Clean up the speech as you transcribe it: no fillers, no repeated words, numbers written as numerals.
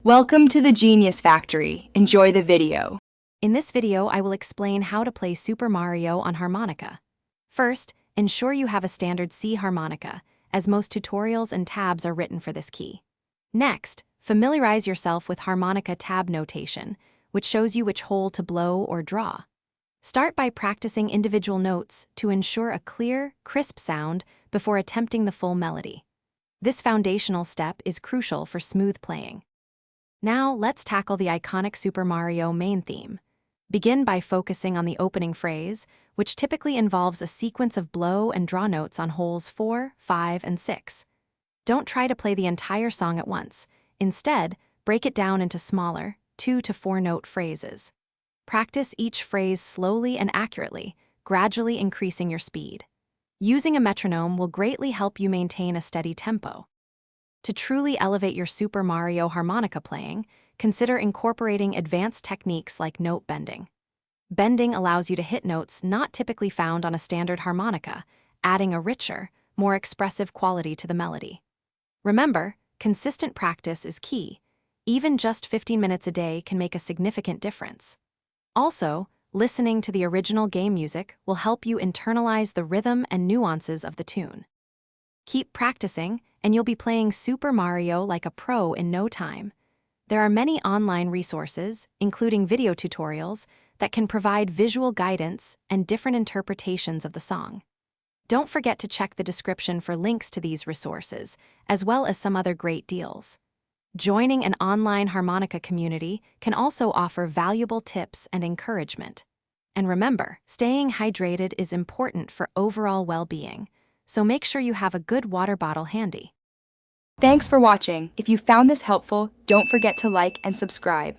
Welcome to the Genius Factory. Enjoy the video. In this video, I will explain how to play Super Mario on harmonica. First, ensure you have a standard C harmonica, as most tutorials and tabs are written for this key. Next, familiarize yourself with harmonica tab notation, which shows you which hole to blow or draw. Start by practicing individual notes to ensure a clear, crisp sound before attempting the full melody. This foundational step is crucial for smooth playing. Now, let's tackle the iconic Super Mario main theme. Begin by focusing on the opening phrase, which typically involves a sequence of blow and draw notes on holes 4, 5, and 6. Don't try to play the entire song at once. Instead, break it down into smaller, 2 to 4 note phrases. Practice each phrase slowly and accurately, gradually increasing your speed. Using a metronome will greatly help you maintain a steady tempo. To truly elevate your Super Mario harmonica playing, consider incorporating advanced techniques like note bending. Bending allows you to hit notes not typically found on a standard harmonica, adding a richer, more expressive quality to the melody. Remember, consistent practice is key. Even just 15 minutes a day can make a significant difference. Also, listening to the original game music will help you internalize the rhythm and nuances of the tune. Keep practicing, and you'll be playing Super Mario like a pro in no time. There are many online resources, including video tutorials, that can provide visual guidance and different interpretations of the song. Don't forget to check the description for links to these resources, as well as some other great deals. Joining an online harmonica community can also offer valuable tips and encouragement. And remember, staying hydrated is important for overall well-being, so make sure you have a good water bottle handy. Thanks for watching. If you found this helpful, don't forget to like and subscribe.